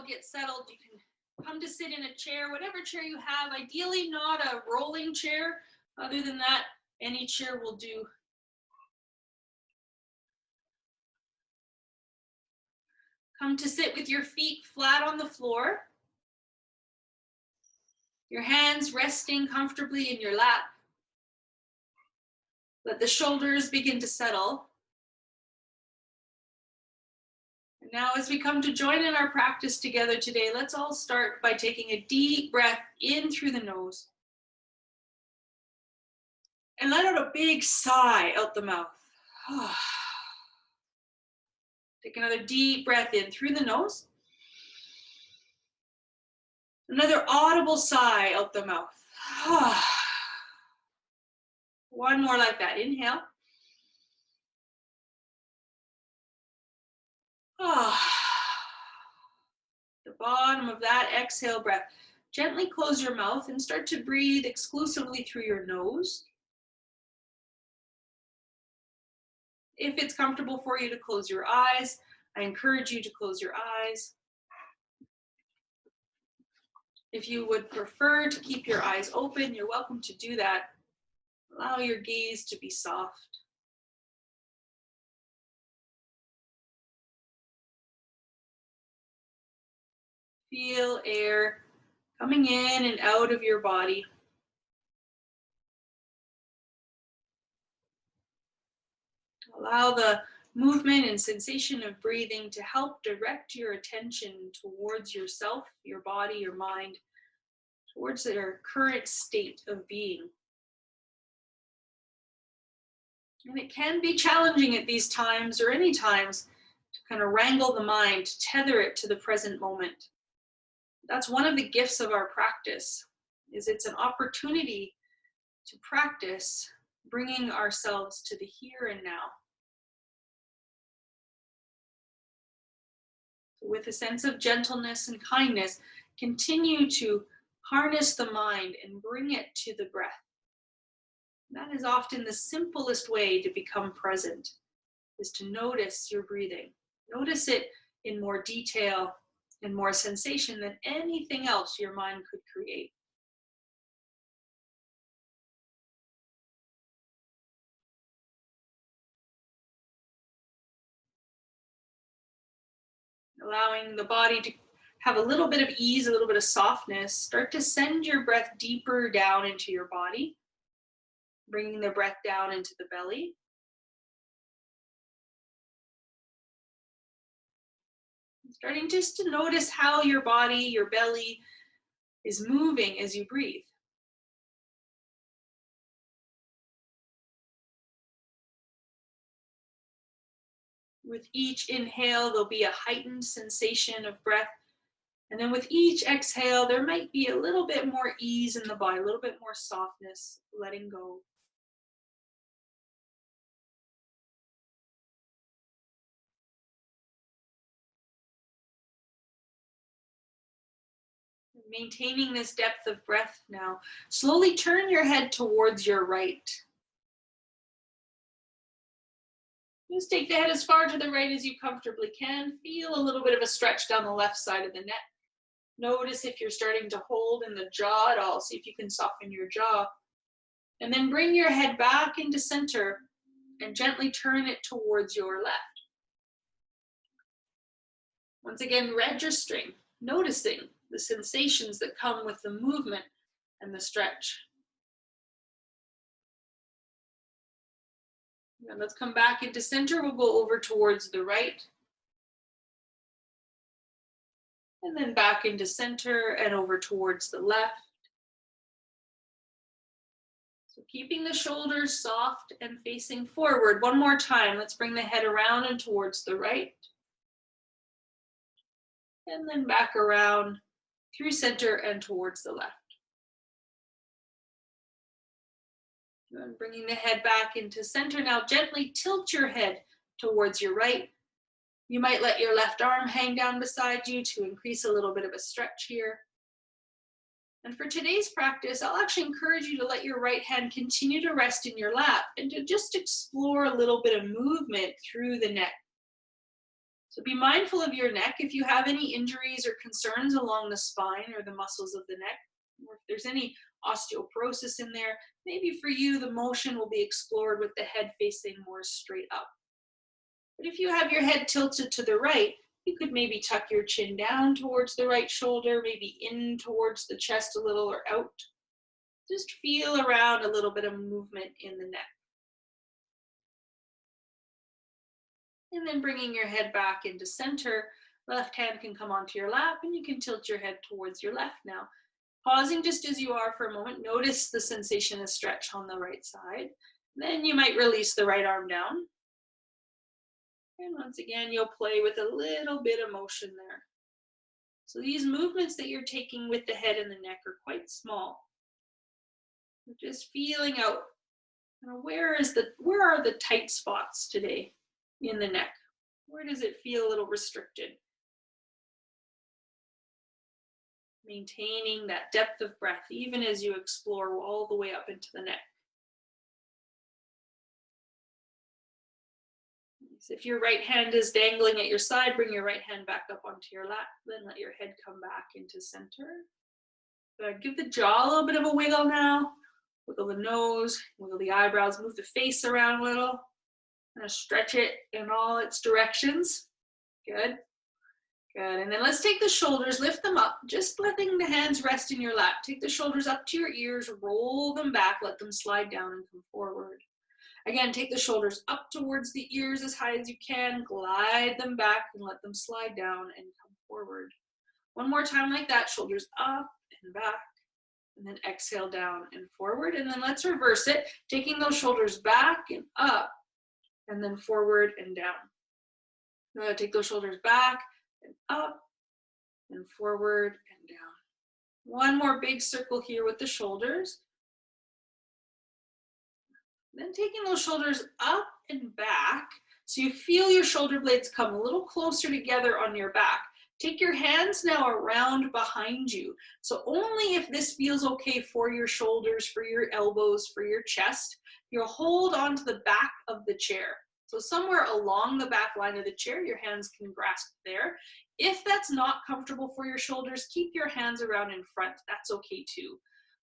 get settled, you can come to sit in a chair, whatever chair you have, ideally not a rolling chair. Other than that, any chair will do. Come to sit with your feet flat on the floor. Your hands resting comfortably in your lap. Let the shoulders begin to settle. And now as we come to join in our practice together today, let's all start by taking a deep breath in through the nose. And let out a big sigh out the mouth. Take another deep breath in through the nose. Another audible sigh out the mouth. One more like that. Inhale. The bottom of that exhale breath. Gently close your mouth and start to breathe exclusively through your nose. If it's comfortable for you to close your eyes, I encourage you to close your eyes. If you would prefer to keep your eyes open, you're welcome to do that. Allow your gaze to be soft. Feel air coming in and out of your body. Allow the movement and sensation of breathing to help direct your attention towards yourself, your body, your mind, towards their current state of being. And it can be challenging at these times or any times to kind of wrangle the mind, to tether it to the present moment. That's one of the gifts of our practice, is it's an opportunity to practice bringing ourselves to the here and now. With a sense of gentleness and kindness, continue to harness the mind and bring it to the breath. That is often the simplest way to become present, is to notice your breathing. Notice it in more detail and more sensation than anything else your mind could create. Allowing the body to have a little bit of ease, a little bit of softness. Start to send your breath deeper down into your body, bringing the breath down into the belly. Starting just to notice how your body, your belly is moving as you breathe. With each inhale, there'll be a heightened sensation of breath. And then with each exhale, there might be a little bit more ease in the body, a little bit more softness, letting go. Maintaining this depth of breath now, slowly turn your head towards your right. Just take the head as far to the right as you comfortably can. Feel a little bit of a stretch down the left side of the neck. Notice if you're starting to hold in the jaw at all. See if you can soften your jaw. And then bring your head back into center and gently turn it towards your left. Once again, registering, noticing the sensations that come with the movement and the stretch. And let's come back into center. We'll go over towards the right. And then back into center and over towards the left. So keeping the shoulders soft and facing forward. One more time. Let's bring the head around and towards the right. And then back around through center and towards the left. And bringing the head back into center. Now gently tilt your head towards your right. You might let your left arm hang down beside you to increase a little bit of a stretch here. And for today's practice, I'll actually encourage you to let your right hand continue to rest in your lap and to just explore a little bit of movement through the neck. So be mindful of your neck. If you have any injuries or concerns along the spine or the muscles of the neck, or if there's any osteoporosis in there, maybe for you the motion will be explored with the head facing more straight up. But if you have your head tilted to the right, you could maybe tuck your chin down towards the right shoulder, maybe in towards the chest a little or out. Just feel around a little bit of movement in the neck. And then bringing your head back into center, left hand can come onto your lap and you can tilt your head towards your left now. Pausing just as you are for a moment, notice the sensation of stretch on the right side. Then you might release the right arm down. And once again, you'll play with a little bit of motion there. So these movements that you're taking with the head and the neck are quite small. Just feeling out, where are the tight spots today in the neck? Where does it feel a little restricted? Maintaining that depth of breath, even as you explore all the way up into the neck. If your right hand is dangling at your side, bring your right hand back up onto your lap, then let your head come back into center. Give the jaw a little bit of a wiggle now. Wiggle the nose, wiggle the eyebrows, move the face around a little. Stretch it in all its directions. Good. Good. And then let's take the shoulders, lift them up, just letting the hands rest in your lap. Take the shoulders up to your ears, roll them back, let them slide down and come forward. Again, take the shoulders up towards the ears as high as you can, glide them back and let them slide down and come forward. One more time like that, shoulders up and back, and then exhale down and forward. And then let's reverse it, taking those shoulders back and up, and then forward and down. Take those shoulders back and up and forward and down. One more big circle here with the shoulders. Then taking those shoulders up and back, so you feel your shoulder blades come a little closer together on your back. Take your hands now around behind you. So only if this feels okay for your shoulders, for your elbows, for your chest, you'll hold onto the back of the chair. So somewhere along the back line of the chair, your hands can grasp there. If that's not comfortable for your shoulders, keep your hands around in front. That's okay too.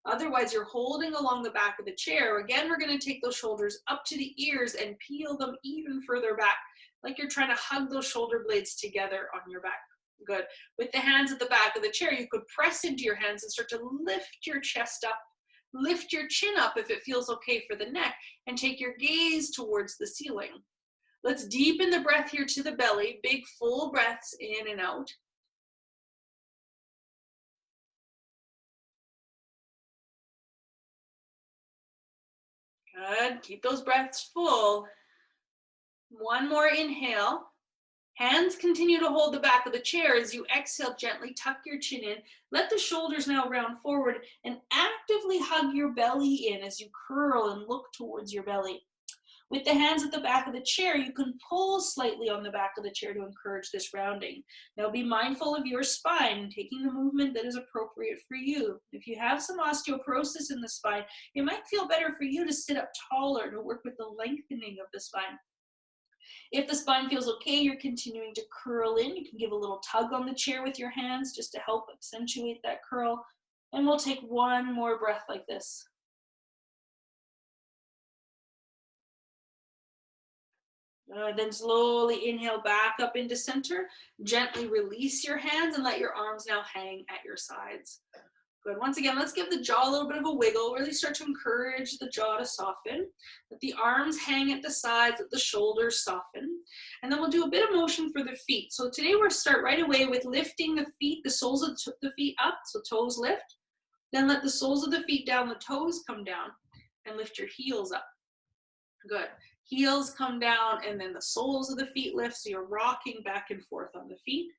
Otherwise, you're holding along the back of the chair. Again, we're going to take those shoulders up to the ears and peel them even further back, like you're trying to hug those shoulder blades together on your back. Good. With the hands at the back of the chair, you could press into your hands and start to lift your chest up. Lift your chin up if it feels okay for the neck, and take your gaze towards the ceiling. Let's deepen the breath here to the belly. Big full breaths in and out. Good. Keep those breaths full. One more inhale. Hands continue to hold the back of the chair. As you exhale, gently tuck your chin in. Let the shoulders now round forward and actively hug your belly in as you curl and look towards your belly. With the hands at the back of the chair, you can pull slightly on the back of the chair to encourage this rounding. Now be mindful of your spine, taking the movement that is appropriate for you. If you have some osteoporosis in the spine, it might feel better for you to sit up taller to work with the lengthening of the spine. If the spine feels okay, you're continuing to curl in. You can give a little tug on the chair with your hands just to help accentuate that curl. And we'll take one more breath like this. Then slowly inhale back up into center. Gently release your hands and let your arms now hang at your sides. Good. Once again, let's give the jaw a little bit of a wiggle. Really start to encourage the jaw to soften. Let the arms hang at the sides, let the shoulders soften. And then we'll do a bit of motion for the feet. So today we'll start right away with lifting the feet, the soles of the feet up, so toes lift. Then let the soles of the feet down, the toes come down, and lift your heels up. Good. Heels come down, and then the soles of the feet lift, so you're rocking back and forth on the feet.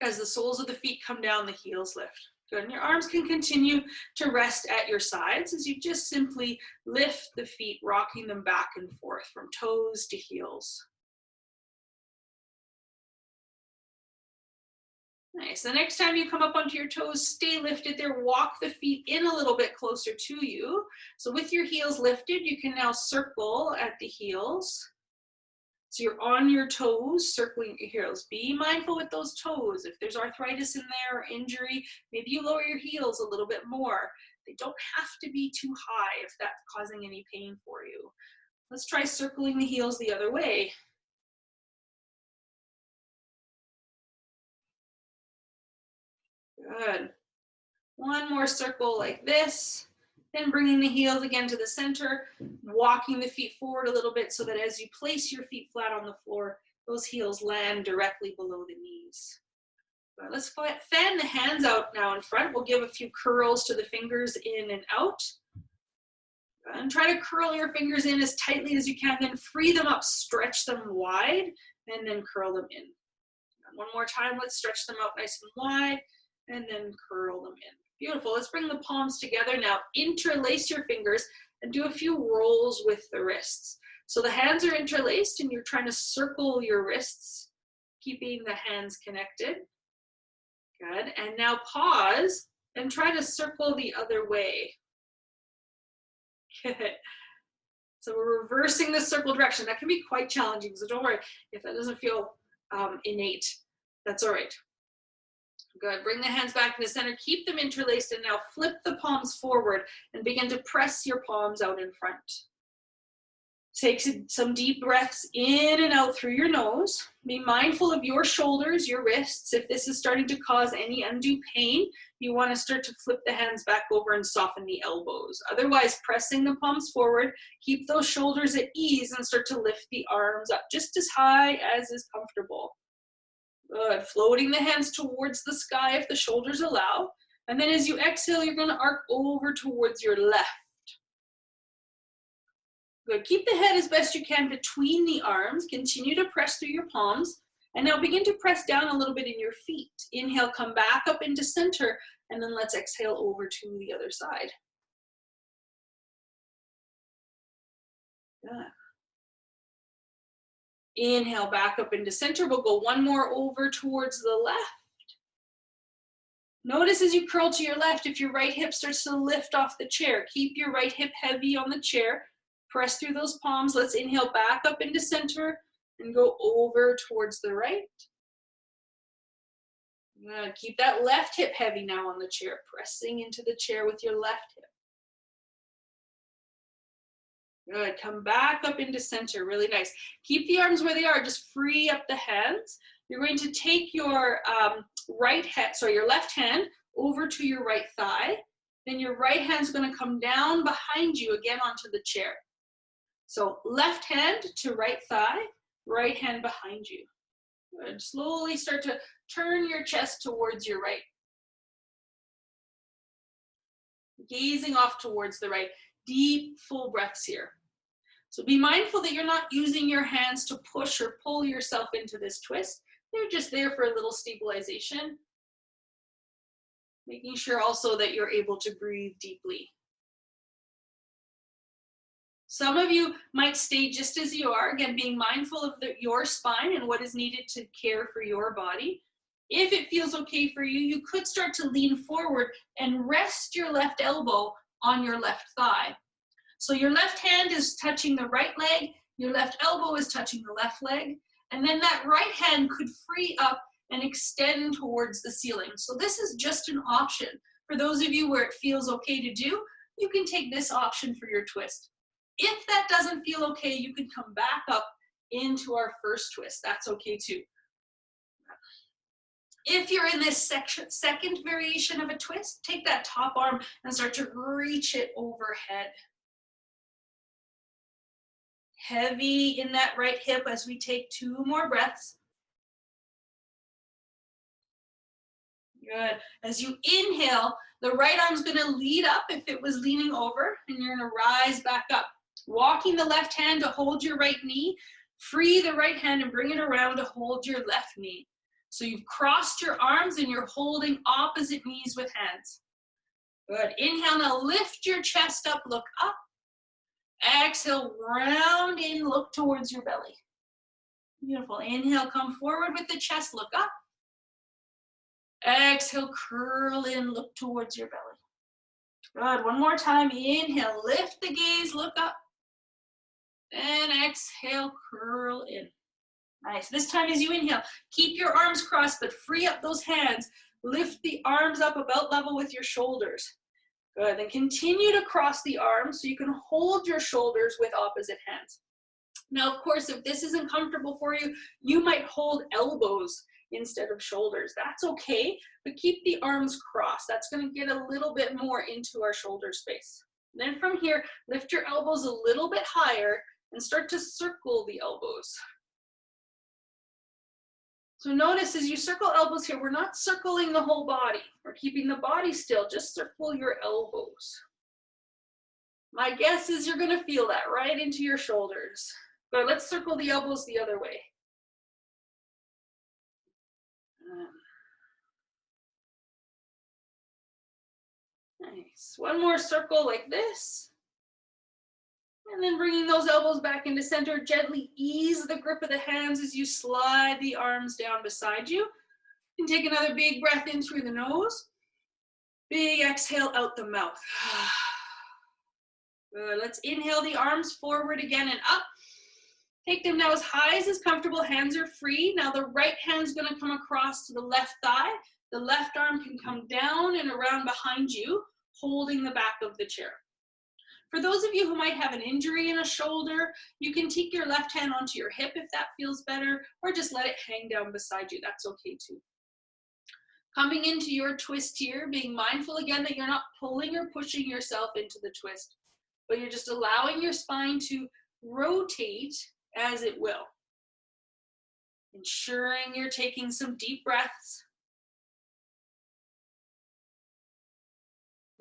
As the soles of the feet come down, the heels lift. Good. And your arms can continue to rest at your sides as you just simply lift the feet, rocking them back and forth from toes to heels. Nice. The next time you come up onto your toes, stay lifted there. Walk the feet in a little bit closer to you. So with your heels lifted, you can now circle at the heels. So you're on your toes, circling your heels. Be mindful with those toes. If there's arthritis in there or injury, maybe you lower your heels a little bit more. They don't have to be too high if that's causing any pain for you. Let's try circling the heels the other way. Good. One more circle like this. Then bringing the heels again to the center, walking the feet forward a little bit so that as you place your feet flat on the floor, those heels land directly below the knees. But let's fan the hands out now in front. We'll give a few curls to the fingers in and out. And try to curl your fingers in as tightly as you can, then free them up, stretch them wide, and then curl them in. And one more time, let's stretch them out nice and wide, and then curl them in. Beautiful. Let's bring the palms together now. Interlace your fingers and do a few rolls with the wrists. So the hands are interlaced and you're trying to circle your wrists, keeping the hands connected. Good. And now pause and try to circle the other way. Good. So we're reversing the circle direction. That can be quite challenging, so don't worry if that doesn't feel innate. That's all right. Good. Bring the hands back in the center. Keep them interlaced and now flip the palms forward and begin to press your palms out in front. Take some deep breaths in and out through your nose. Be mindful of your shoulders, your wrists. If this is starting to cause any undue pain, you want to start to flip the hands back over and soften the elbows. Otherwise, pressing the palms forward, keep those shoulders at ease and start to lift the arms up just as high as is comfortable. Good. Floating the hands towards the sky if the shoulders allow. And then as you exhale, you're going to arc over towards your left. Good. Keep the head as best you can between the arms. Continue to press through your palms. And now begin to press down a little bit in your feet. Inhale, come back up into center, and then let's exhale over to the other side. Yeah. Inhale, back up into center. We'll go one more over towards the left. Notice as you curl to your left, if your right hip starts to lift off the chair, keep your right hip heavy on the chair. Press through those palms. Let's inhale back up into center and go over towards the right. Good. Keep that left hip heavy now on the chair, pressing into the chair with your left hip. Good. Come back up into center. Really nice. Keep the arms where they are. Just free up the hands. You're going to take your your left hand over to your right thigh. Then your right hand's going to come down behind you again onto the chair. So left hand to right thigh, right hand behind you. Good. Slowly start to turn your chest towards your right. Gazing off towards the right. Deep, full breaths here. So be mindful that you're not using your hands to push or pull yourself into this twist. They're just there for a little stabilization. Making sure also that you're able to breathe deeply. Some of you might stay just as you are, again, being mindful of your spine and what is needed to care for your body. If it feels okay for you, you could start to lean forward and rest your left elbow on your left thigh. So your left hand is touching the right leg, your left elbow is touching the left leg, and then that right hand could free up and extend towards the ceiling. So this is just an option. For those of you where it feels okay to do, you can take this option for your twist. If that doesn't feel okay, you can come back up into our first twist. That's okay too. If you're in this second variation of a twist, take that top arm and start to reach it overhead. Heavy in that right hip as we take 2 more breaths. Good. As you inhale, the right arm's going to lead up if it was leaning over, and you're going to rise back up. Walking the left hand to hold your right knee, free the right hand and bring it around to hold your left knee. So you've crossed your arms and you're holding opposite knees with hands. Good. Inhale, now lift your chest up, look up. Exhale, round in, look towards your belly. Beautiful. Inhale, come forward with the chest, look up. Exhale, curl in, look towards your belly. Good. One more time. Inhale, lift the gaze, look up. And exhale, curl in. Nice. This time as you inhale, keep your arms crossed, but free up those hands. Lift the arms up about level with your shoulders. Good. Then continue to cross the arms so you can hold your shoulders with opposite hands. Now, of course, if this isn't comfortable for you, you might hold elbows instead of shoulders. That's okay, but keep the arms crossed. That's going to get a little bit more into our shoulder space. Then from here, lift your elbows a little bit higher and start to circle the elbows. So notice as you circle elbows here, we're not circling the whole body. We're keeping the body still, just circle your elbows. My guess is you're going to feel that right into your shoulders. But let's circle the elbows the other way. Nice. One more circle like this. And then bringing those elbows back into center, gently ease the grip of the hands as you slide the arms down beside you. And take another big breath in through the nose. Big exhale out the mouth. Good. Let's inhale the arms forward again and up. Take them now as high as is comfortable. Hands are free. Now the right hand's going to come across to the left thigh. The left arm can come down and around behind you, holding the back of the chair. For those of you who might have an injury in a shoulder, you can take your left hand onto your hip if that feels better, or just let it hang down beside you. That's okay too. Coming into your twist here, being mindful again that you're not pulling or pushing yourself into the twist, but you're just allowing your spine to rotate as it will. Ensuring you're taking some deep breaths.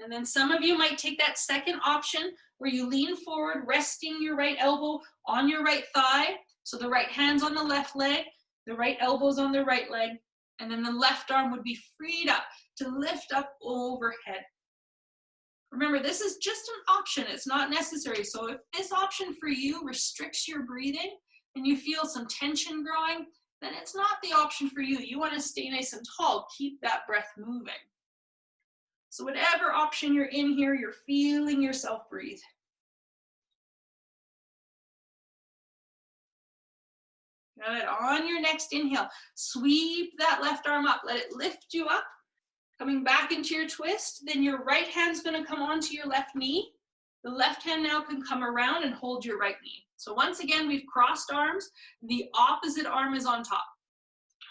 And then some of you might take that second option where you lean forward, resting your right elbow on your right thigh. So the right hand's on the left leg, the right elbow's on the right leg, and then the left arm would be freed up to lift up overhead. Remember, this is just an option. It's not necessary. So if this option for you restricts your breathing and you feel some tension growing, then it's not the option for you. You want to stay nice and tall. Keep that breath moving. So whatever option you're in here, you're feeling yourself breathe. Good. On your next inhale, sweep that left arm up. Let it lift you up. Coming back into your twist, then your right hand's going to come onto your left knee. The left hand now can come around and hold your right knee. So once again, we've crossed arms. The opposite arm is on top.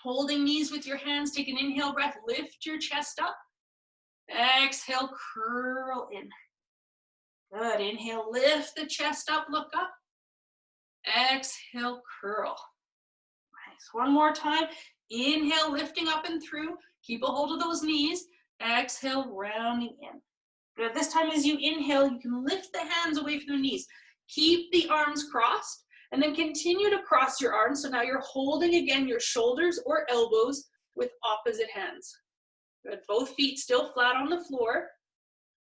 Holding knees with your hands, take an inhale breath, lift your chest up. Exhale, curl in. Good. Inhale, lift the chest up, look up. Exhale, curl. Nice. One more time. Inhale, lifting up and through. Keep a hold of those knees. Exhale, rounding in. Good. This time as you inhale, you can lift the hands away from the knees. Keep the arms crossed and then continue to cross your arms. So now you're holding again your shoulders or elbows with opposite hands. Good. Both feet still flat on the floor.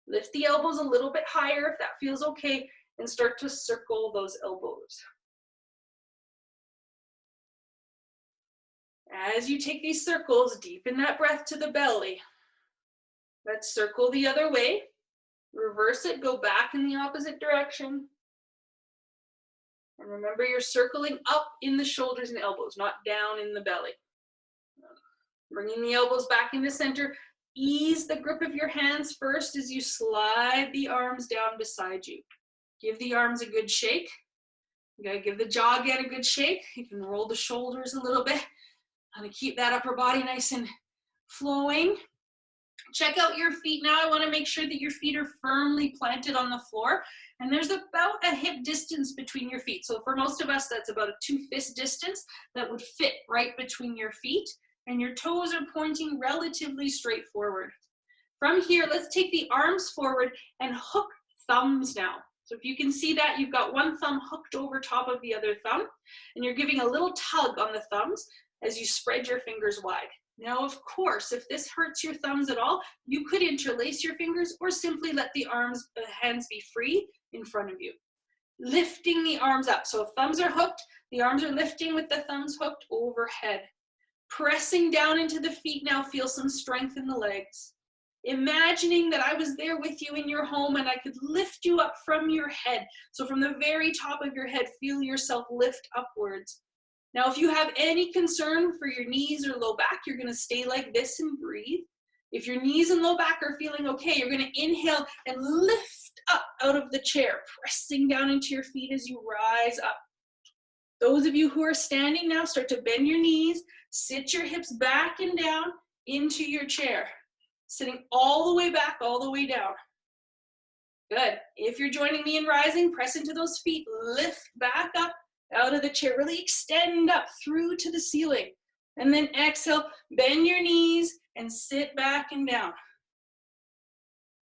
Lift the elbows a little bit higher if that feels okay, and start to circle those elbows. As you take these circles, deepen that breath to the belly. Let's circle the other way. Reverse it, go back in the opposite direction. And remember, you're circling up in the shoulders and elbows, not down in the belly. Bringing the elbows back into center. Ease the grip of your hands first as you slide the arms down beside you. Give the arms a good shake. You gotta give the jaw again a good shake. You can roll the shoulders a little bit. Kind of keep that upper body nice and flowing. Check out your feet now. I want to make sure that your feet are firmly planted on the floor. And there's about a hip distance between your feet. So for most of us, that's about a 2-fist distance that would fit right between your feet. And your toes are pointing relatively straight forward. From here, let's take the arms forward and hook thumbs now. So if you can see that, you've got one thumb hooked over top of the other thumb, and you're giving a little tug on the thumbs as you spread your fingers wide. Now, of course, if this hurts your thumbs at all, you could interlace your fingers or simply let the hands be free in front of you. Lifting the arms up. So if thumbs are hooked, the arms are lifting with the thumbs hooked overhead. Pressing down into the feet now, feel some strength in the legs. Imagining that I was there with you in your home and I could lift you up from your head. So from the very top of your head, feel yourself lift upwards. Now, if you have any concern for your knees or low back, you're going to stay like this and breathe. If your knees and low back are feeling okay, you're going to inhale and lift up out of the chair, pressing down into your feet as you rise up. Those of you who are standing now, start to bend your knees, sit your hips back and down into your chair, sitting all the way back, all the way down. Good. If you're joining me in rising, press into those feet, lift back up out of the chair, really extend up through to the ceiling. And then exhale, bend your knees and sit back and down.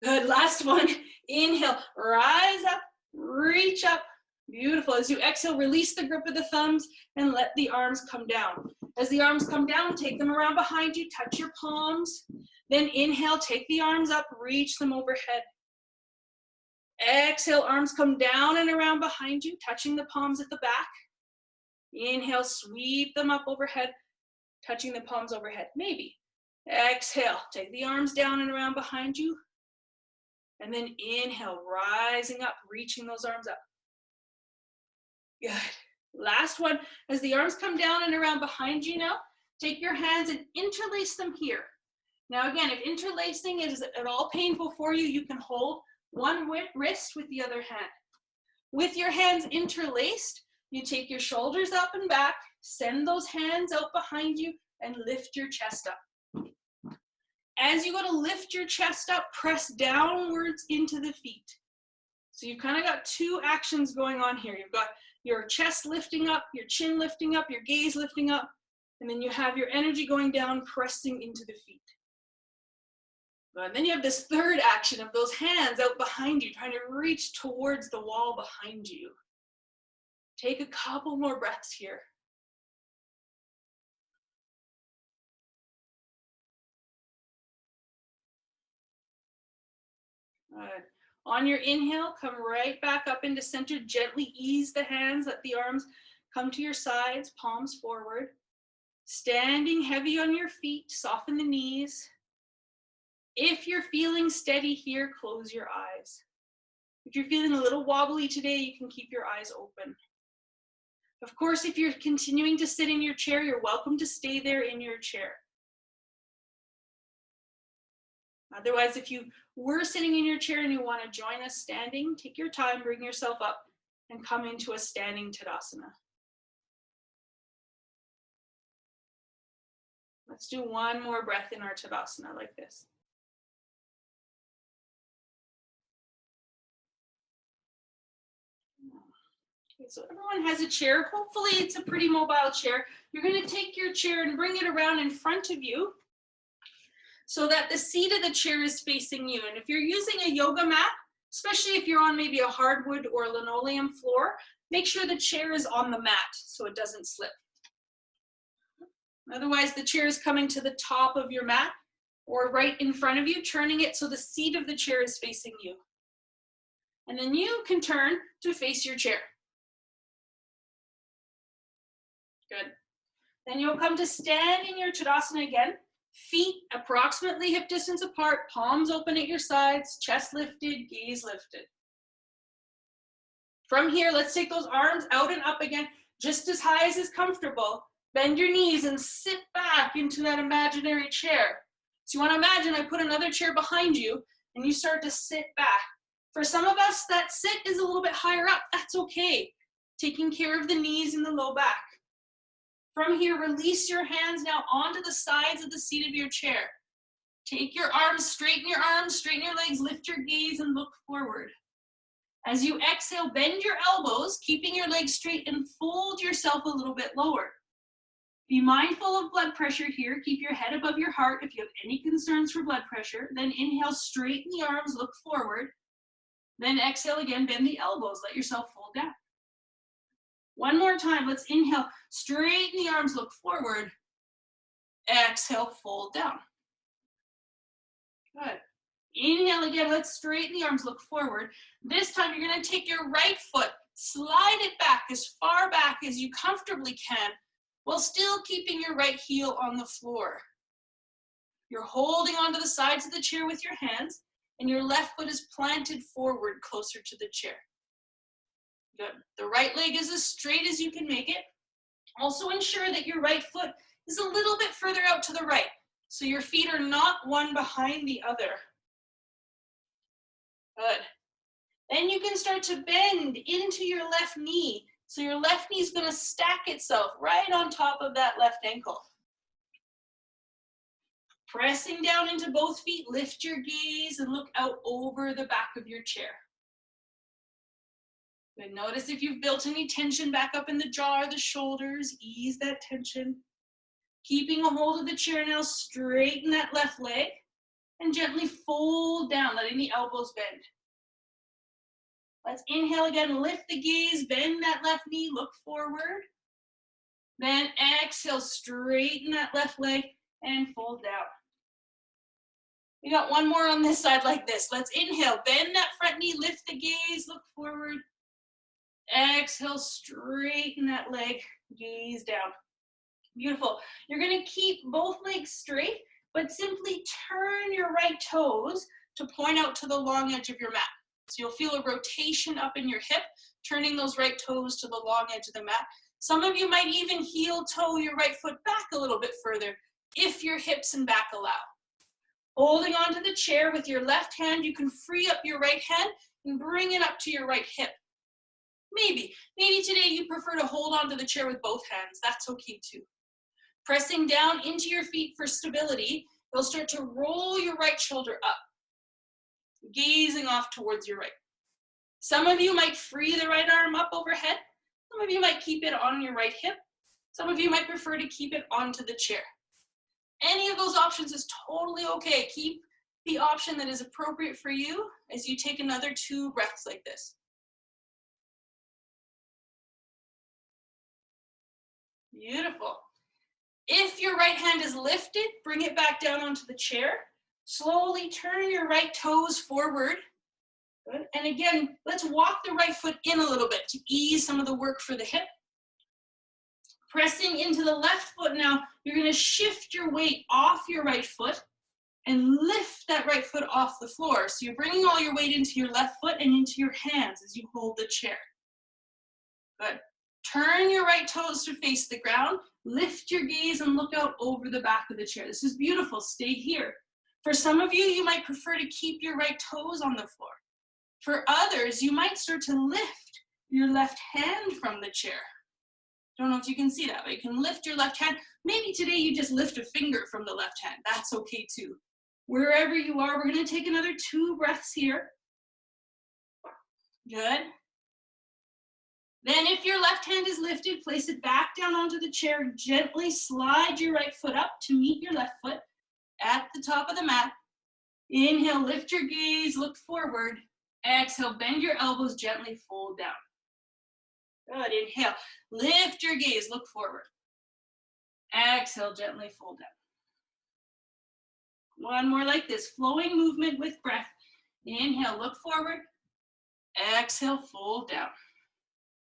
Good, last one. Inhale, rise up, reach up. Beautiful. As you exhale, release the grip of the thumbs and let the arms come down. As the arms come down, take them around behind you, touch your palms. Then inhale, take the arms up, reach them overhead. Exhale, arms come down and around behind you, touching the palms at the back. Inhale, sweep them up overhead, touching the palms overhead. Maybe. Exhale, take the arms down and around behind you. And then inhale, rising up, reaching those arms up. Good. Last one. As the arms come down and around behind you now, take your hands and interlace them here. Now again, if interlacing is at all painful for you, you can hold one wrist with the other hand. With your hands interlaced, you take your shoulders up and back, send those hands out behind you, and lift your chest up. As you go to lift your chest up, press downwards into the feet. So you've kind of got two actions going on here. You've got your chest lifting up, your chin lifting up, your gaze lifting up, and then you have your energy going down, pressing into the feet. And then you have this third action of those hands out behind you, trying to reach towards the wall behind you. Take a couple more breaths here. Good. On your inhale, come right back up into center. Gently ease the hands, let the arms come to your sides, palms forward. Standing heavy on your feet, soften the knees. If you're feeling steady here, close your eyes. If you're feeling a little wobbly today, you can keep your eyes open. Of course, if you're continuing to sit in your chair, you're welcome to stay there in your chair. Otherwise, if you were sitting in your chair and you want to join us standing, take your time, bring yourself up, and come into a standing Tadasana. Let's do one more breath in our Tadasana like this. Okay, so everyone has a chair. Hopefully it's a pretty mobile chair. You're going to take your chair and bring it around in front of you so that the seat of the chair is facing you. And if you're using a yoga mat, especially if you're on maybe a hardwood or linoleum floor, make sure the chair is on the mat so it doesn't slip. Otherwise, the chair is coming to the top of your mat or right in front of you, turning it so the seat of the chair is facing you. And then you can turn to face your chair. Good. Then you'll come to stand in your Tadasana again. Feet approximately hip distance apart, palms open at your sides, chest lifted, gaze lifted. From here, let's take those arms out and up again, just as high as is comfortable. Bend your knees and sit back into that imaginary chair. So you want to imagine I put another chair behind you and you start to sit back. For some of us, that sit is a little bit higher up. That's okay. Taking care of the knees and the low back. From here, release your hands now onto the sides of the seat of your chair. Take your arms, straighten your legs, lift your gaze and look forward. As you exhale, bend your elbows, keeping your legs straight, and fold yourself a little bit lower. Be mindful of blood pressure here. Keep your head above your heart if you have any concerns for blood pressure. Then inhale, straighten the arms, look forward. Then exhale again, bend the elbows, let yourself fold down. One more time, let's inhale, straighten the arms, look forward. Exhale, fold down. Good. Inhale again, let's straighten the arms, look forward. This time you're going to take your right foot, slide it back as far back as you comfortably can, while still keeping your right heel on the floor. You're holding onto the sides of the chair with your hands, and your left foot is planted forward closer to the chair. Good. The right leg is as straight as you can make it. Also ensure that your right foot is a little bit further out to the right, so your feet are not one behind the other. Good. Then you can start to bend into your left knee. So your left knee is going to stack itself right on top of that left ankle. Pressing down into both feet, lift your gaze and look out over the back of your chair. Good. Notice if you've built any tension back up in the jaw or the shoulders, ease that tension. Keeping a hold of the chair now, straighten that left leg and gently fold down, letting the elbows bend. Let's inhale again, lift the gaze, bend that left knee, look forward. Then exhale, straighten that left leg and fold down. We got one more on this side like this. Let's inhale, bend that front knee, lift the gaze, look forward. Exhale, straighten that leg, gaze down. Beautiful. You're going to keep both legs straight, but simply turn your right toes to point out to the long edge of your mat. So you'll feel a rotation up in your hip, turning those right toes to the long edge of the mat. Some of you might even heel toe your right foot back a little bit further if your hips and back allow. Holding onto the chair with your left hand, you can free up your right hand and bring it up to your right hip. Maybe today you prefer to hold onto the chair with both hands. That's okay too. Pressing down into your feet for stability, you'll start to roll your right shoulder up, gazing off towards your right. Some of you might free the right arm up overhead. Some of you might keep it on your right hip. Some of you might prefer to keep it onto the chair. Any of those options is totally okay. Keep the option that is appropriate for you as you take another 2 breaths like this. Beautiful. If your right hand is lifted, bring it back down onto the chair. Slowly turn your right toes forward. Good. And again, let's walk the right foot in a little bit to ease some of the work for the hip. Pressing into the left foot now, you're going to shift your weight off your right foot and lift that right foot off the floor. So you're bringing all your weight into your left foot and into your hands as you hold the chair. Good. Turn your right toes to face the ground. Lift your gaze and look out over the back of the chair. This is beautiful. Stay here. For some of you, you might prefer to keep your right toes on the floor. For others, you might start to lift your left hand from the chair. Don't know if you can see that, but you can lift your left hand. Maybe today you just lift a finger from the left hand. That's okay too. Wherever you are, we're going to take another 2 breaths here. Good. Then if your left hand is lifted, place it back down onto the chair. Gently slide your right foot up to meet your left foot at the top of the mat. Inhale, lift your gaze, look forward. Exhale, bend your elbows, gently fold down. Good. Inhale, lift your gaze, look forward. Exhale, gently fold down. One more like this, flowing movement with breath. Inhale, look forward. Exhale, fold down.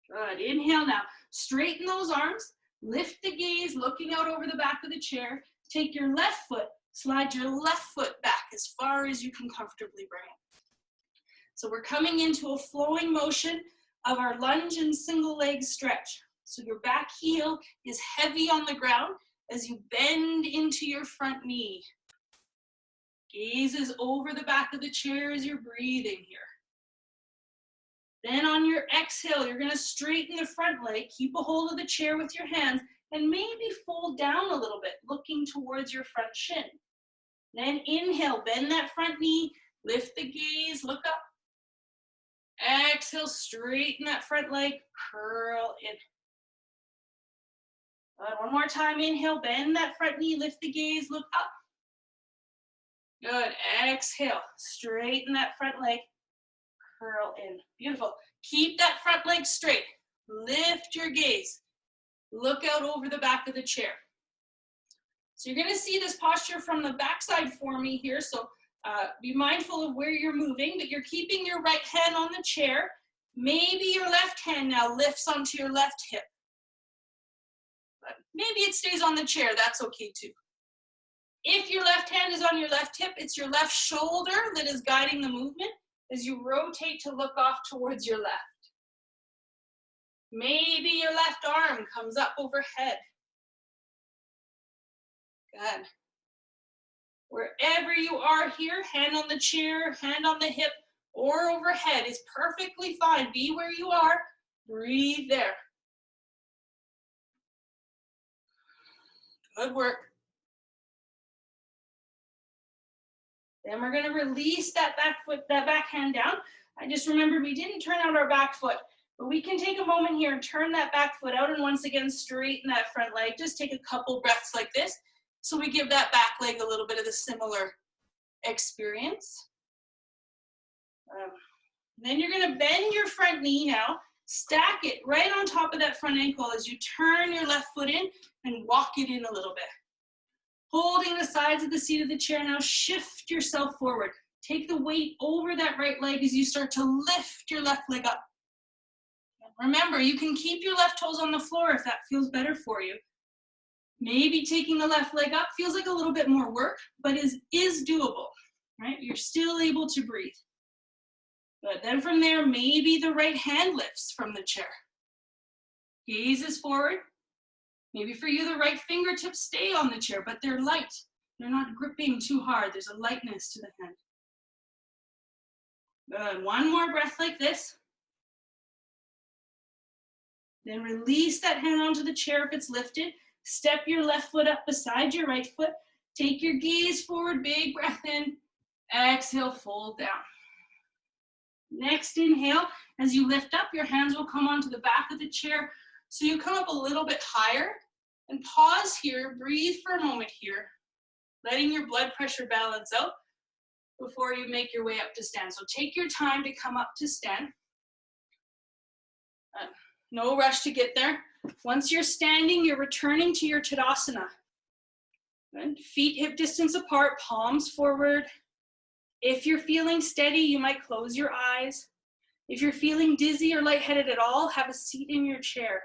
Good. Inhale now. Straighten those arms. Lift the gaze, looking out over the back of the chair. Take your left foot. Slide your left foot back as far as you can comfortably bring it. So we're coming into a flowing motion of our lunge and single leg stretch. So your back heel is heavy on the ground as you bend into your front knee. Gaze is over the back of the chair as you're breathing here. Then on your exhale, you're going to straighten the front leg, keep a hold of the chair with your hands, and maybe fold down a little bit, looking towards your front shin. Then inhale, bend that front knee, lift the gaze, look up. Exhale, straighten that front leg, curl in. One more time, inhale, bend that front knee, lift the gaze, look up. Good, exhale, straighten that front leg, curl in. Beautiful. Keep that front leg straight. Lift your gaze. Look out over the back of the chair. So you're going to see this posture from the backside for me here. So be mindful of where you're moving, but you're keeping your right hand on the chair. Maybe your left hand now lifts onto your left hip. But maybe it stays on the chair. That's okay too. If your left hand is on your left hip, it's your left shoulder that is guiding the movement as you rotate to look off towards your left. Maybe your left arm comes up overhead. Good. Wherever you are here, hand on the chair, hand on the hip, or overhead is perfectly fine. Be where you are. Breathe there. Good work. Then we're going to release that back foot, that back hand down. I just remembered we didn't turn out our back foot, but we can take a moment here and turn that back foot out and once again straighten that front leg. Just take a couple breaths like this. So we give that back leg a little bit of the similar experience. Then you're going to bend your front knee now. Stack it right on top of that front ankle as you turn your left foot in and walk it in a little bit. Holding the sides of the seat of the chair, now shift yourself forward. Take the weight over that right leg as you start to lift your left leg up. Remember, you can keep your left toes on the floor if that feels better for you. Maybe taking the left leg up feels like a little bit more work, but is doable, right? You're still able to breathe. But then from there, maybe the right hand lifts from the chair. Gaze is forward. Maybe for you, the right fingertips stay on the chair, but they're light. They're not gripping too hard. There's a lightness to the hand. Good. One more breath like this. Then release that hand onto the chair if it's lifted. Step your left foot up beside your right foot. Take your gaze forward, big breath in. Exhale, fold down. Next inhale, as you lift up, your hands will come onto the back of the chair. So you come up a little bit higher and pause here, breathe for a moment here, letting your blood pressure balance out before you make your way up to stand. So take your time to come up to stand. No rush to get there. Once you're standing, you're returning to your Tadasana. Good. Feet hip distance apart, palms forward. If you're feeling steady, you might close your eyes. If you're feeling dizzy or lightheaded at all, have a seat in your chair.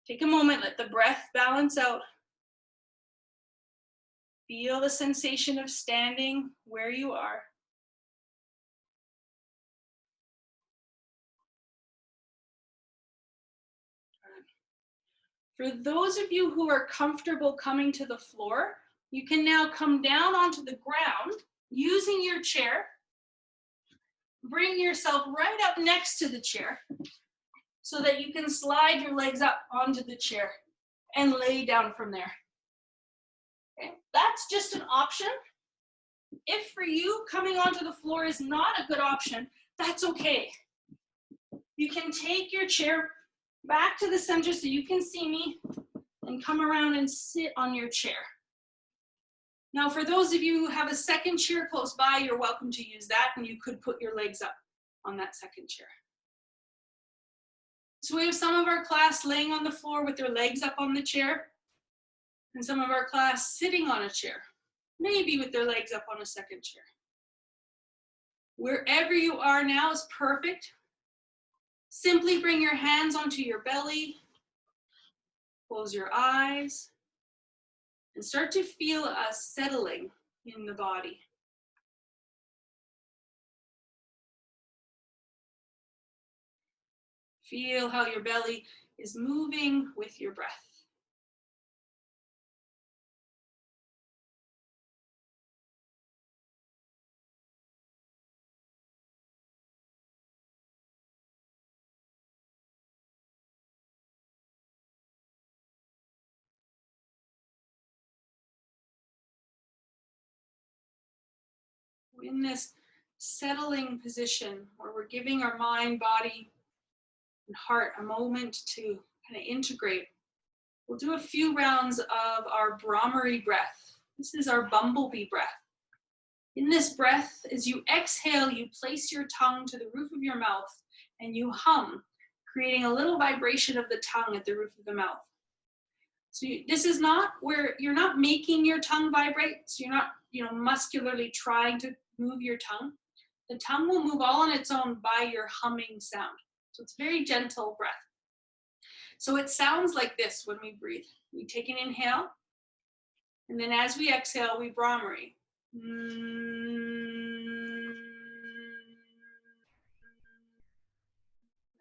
Take a moment, let the breath balance out. Feel the sensation of standing where you are. For those of you who are comfortable coming to the floor, you can now come down onto the ground using your chair. Bring yourself right up next to the chair so that you can slide your legs up onto the chair and lay down from there. Okay? That's just an option. If for you, coming onto the floor is not a good option, that's okay. You can take your chair back to the center so you can see me and come around and sit on your chair. Now, for those of you who have a second chair close by, you're welcome to use that, and you could put your legs up on that second chair. So we have some of our class laying on the floor with their legs up on the chair, and some of our class sitting on a chair, maybe with their legs up on a second chair. Wherever you are now is perfect. Simply bring your hands onto your belly, close your eyes, and start to feel a settling in the body. Feel how your belly is moving with your breath. In this settling position where we're giving our mind, body, and heart a moment to kind of integrate, we'll do a few rounds of our Brahmari breath. This is our bumblebee breath. In this breath, as you exhale, you place your tongue to the roof of your mouth and you hum, creating a little vibration of the tongue at the roof of the mouth. So this is not where you're not making your tongue vibrate, so you're not, muscularly trying to move your tongue. The tongue will move all on its own by your humming sound. So it's very gentle breath. So it sounds like this when we breathe. We take an inhale, and then as we exhale, we Brahmari.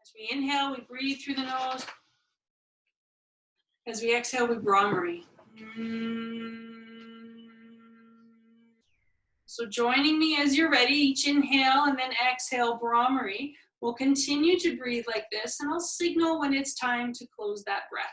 As As we inhale, we breathe through the nose. As we exhale, we Brahmari. So joining me as you're ready, each inhale and then exhale, Brahmari. We'll continue to breathe like this, and I'll signal when it's time to close that breath.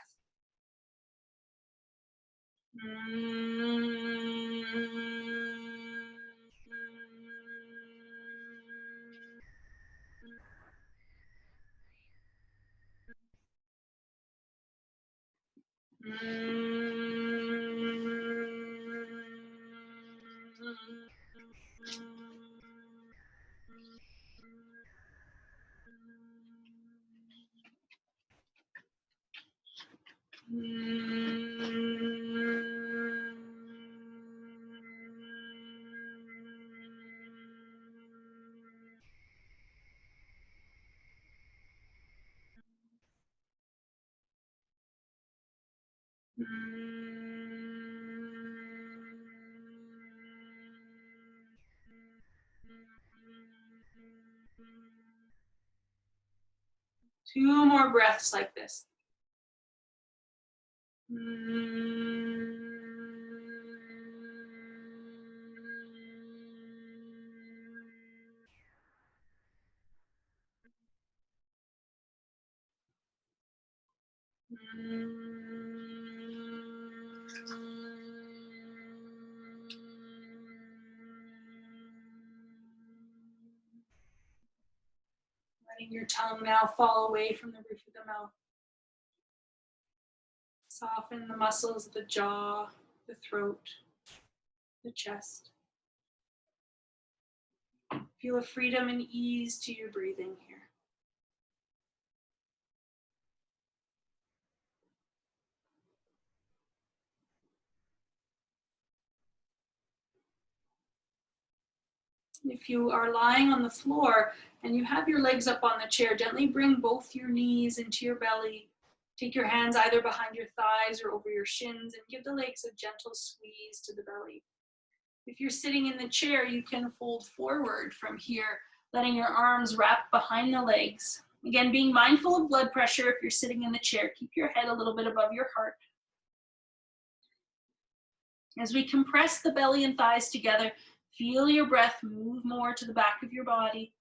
Two more breaths like this. Letting your tongue now fall away from the roof of the mouth. Soften the muscles of the jaw, the throat, the chest. Feel a freedom and ease to your breathing here. If you are lying on the floor and you have your legs up on the chair, gently bring both your knees into your belly. Take your hands either behind your thighs or over your shins and give the legs a gentle squeeze to the belly. If you're sitting in the chair, you can fold forward from here, letting your arms wrap behind the legs. Again, being mindful of blood pressure if you're sitting in the chair. Keep your head a little bit above your heart. As we compress the belly and thighs together, feel your breath move more to the back of your body.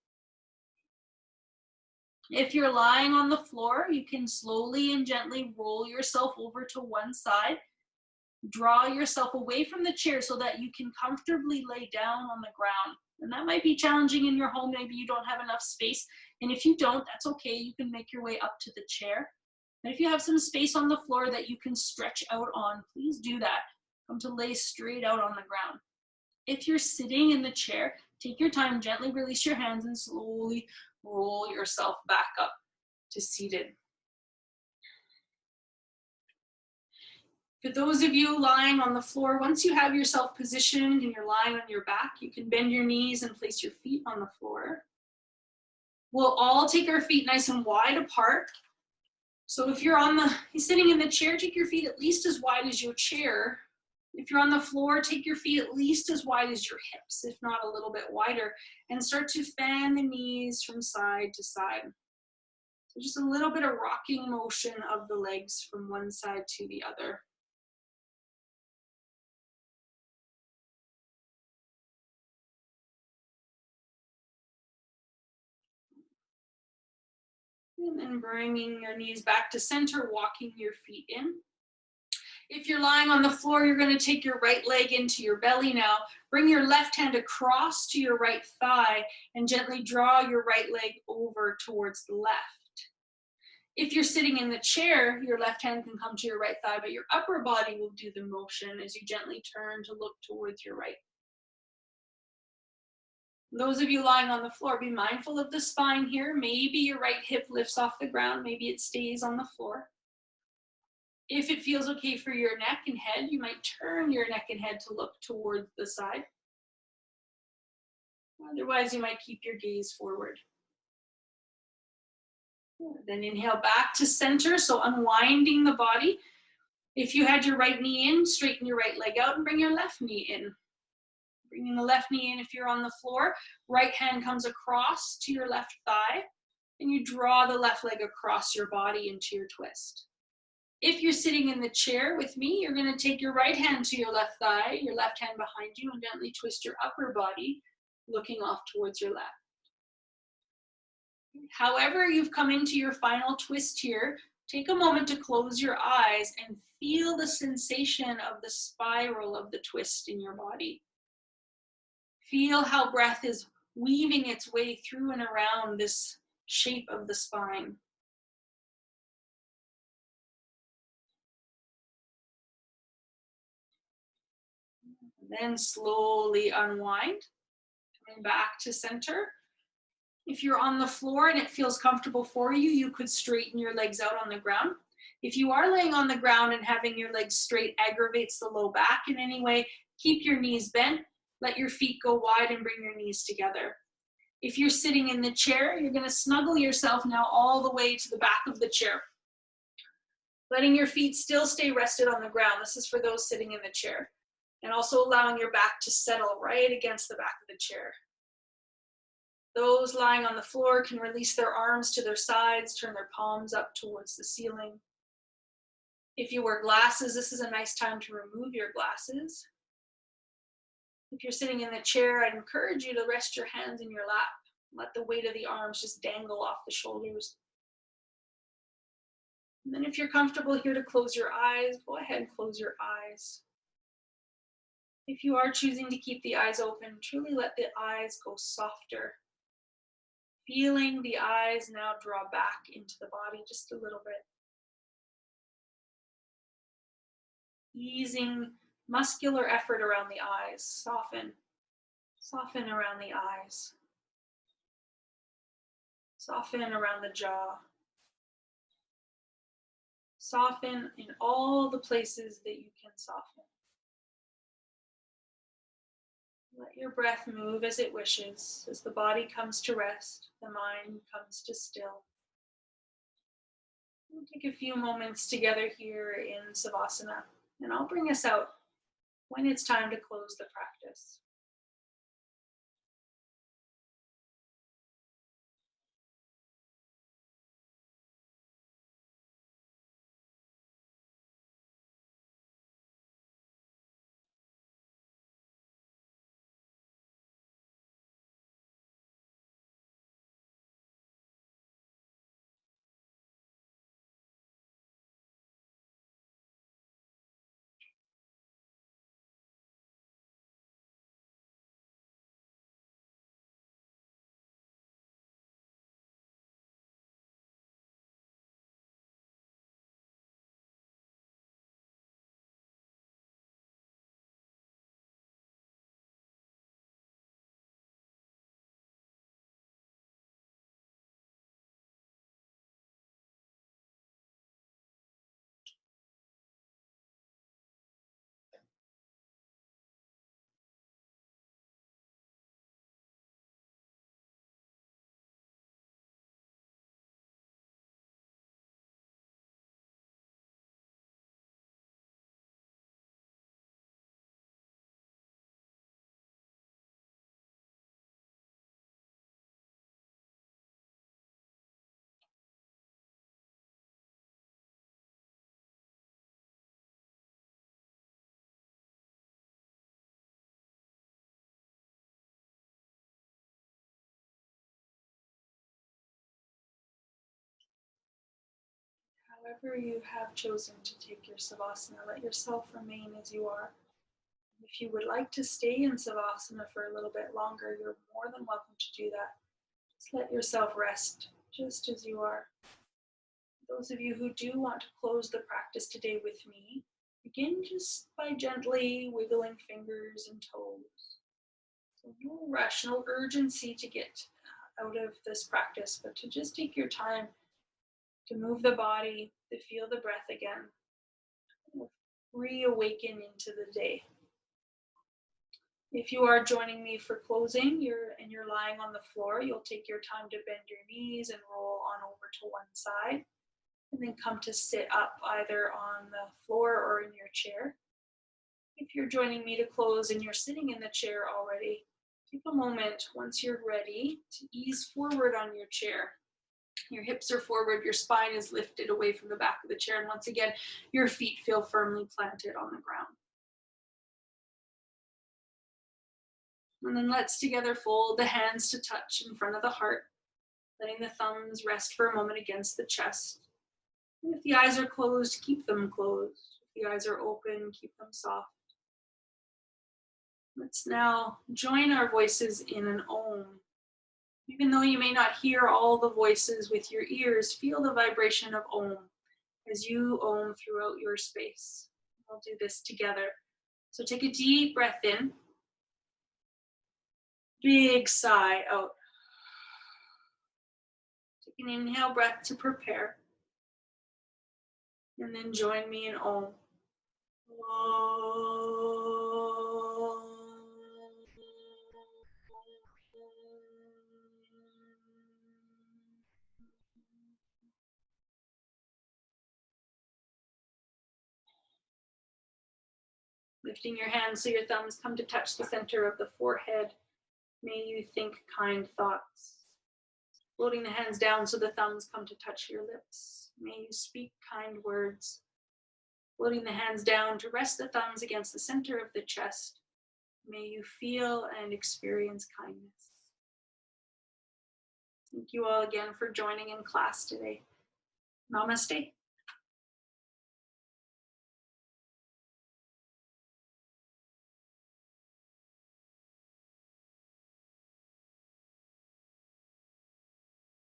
If you're lying on the floor, you can slowly and gently roll yourself over to one side. Draw yourself away from the chair so that you can comfortably lay down on the ground. And that might be challenging in your home. Maybe you don't have enough space. And if you don't, that's okay. You can make your way up to the chair. And if you have some space on the floor that you can stretch out on, please do that. Come to lay straight out on the ground. If you're sitting in the chair, take your time, gently release your hands and slowly roll yourself back up to seated. For those of you lying on the floor, once you have yourself positioned and you're lying on your back, you can bend your knees and place your feet on the floor. We'll all take our feet nice and wide apart. So if you're sitting in the chair, take your feet at least as wide as your chair. If you're on the floor, take your feet at least as wide as your hips, if not a little bit wider, and start to fan the knees from side to side. So just a little bit of rocking motion of the legs from one side to the other. And then bringing your knees back to center, walking your feet in. If you're lying on the floor, you're going to take your right leg into your belly now. Bring your left hand across to your right thigh and gently draw your right leg over towards the left. If you're sitting in the chair, your left hand can come to your right thigh, but your upper body will do the motion as you gently turn to look towards your right. Those of you lying on the floor, be mindful of the spine here. Maybe your right hip lifts off the ground. Maybe it stays on the floor. If it feels okay for your neck and head, you might turn your neck and head to look towards the side. Otherwise, you might keep your gaze forward. Then inhale back to center, so unwinding the body. If you had your right knee in, straighten your right leg out and bring your left knee in. Bringing the left knee in if you're on the floor. Right hand comes across to your left thigh. and you draw the left leg across your body into your twist. If you're sitting in the chair with me, you're going to take your right hand to your left thigh, your left hand behind you, and gently twist your upper body, looking off towards your left. However you've come into your final twist here, take a moment to close your eyes and feel the sensation of the spiral of the twist in your body. Feel how breath is weaving its way through and around this shape of the spine. Then slowly unwind, coming back to center. If you're on the floor and it feels comfortable for you, you could straighten your legs out on the ground. If you are laying on the ground and having your legs straight aggravates the low back in any way, keep your knees bent, let your feet go wide and bring your knees together. If you're sitting in the chair, you're going to snuggle yourself now all the way to the back of the chair, letting your feet still stay rested on the ground. This is for those sitting in the chair. And also allowing your back to settle right against the back of the chair. Those lying on the floor can release their arms to their sides, turn their palms up towards the ceiling. If you wear glasses, this is a nice time to remove your glasses. If you're sitting in the chair, I'd encourage you to rest your hands in your lap. Let the weight of the arms just dangle off the shoulders. And then if you're comfortable here to close your eyes, go ahead and close your eyes. If you are choosing to keep the eyes open, truly let the eyes go softer. Feeling the eyes now draw back into the body just a little bit. Easing muscular effort around the eyes. Soften. Soften around the eyes. Soften around the jaw. Soften in all the places that you can soften. Let your breath move as it wishes. As the body comes to rest, the mind comes to still. We'll take a few moments together here in Savasana, and I'll bring us out when it's time to close the practice. However you have chosen to take your Savasana, let yourself remain as you are. If you would like to stay in Savasana for a little bit longer, you're more than welcome to do that. Just let yourself rest just as you are. Those of you who do want to close the practice today with me, begin just by gently wiggling fingers and toes. So no rush, no urgency to get out of this practice, but to just take your time to move the body, to feel the breath again, reawaken into the day. If you are joining me for closing, you're lying on the floor, you'll take your time to bend your knees and roll on over to one side, and then come to sit up either on the floor or in your chair. If you're joining me to close and you're sitting in the chair already, take a moment once you're ready to ease forward on your chair. Your hips are forward, your spine is lifted away from the back of the chair, and once again, your feet feel firmly planted on the ground. And then let's together fold the hands to touch in front of the heart, letting the thumbs rest for a moment against the chest. And if the eyes are closed, keep them closed. If the eyes are open, keep them soft. Let's now join our voices in an Om. Even though you may not hear all the voices with your ears, feel the vibration of Om as you Om throughout your space. We'll do this together. So take a deep breath in. Big sigh out. Take an inhale breath to prepare. And then join me in Om. Lifting your hands so your thumbs come to touch the center of the forehead. May you think kind thoughts. Floating the hands down so the thumbs come to touch your lips. May you speak kind words. Floating the hands down to rest the thumbs against the center of the chest. May you feel and experience kindness. Thank you all again for joining in class today. Namaste.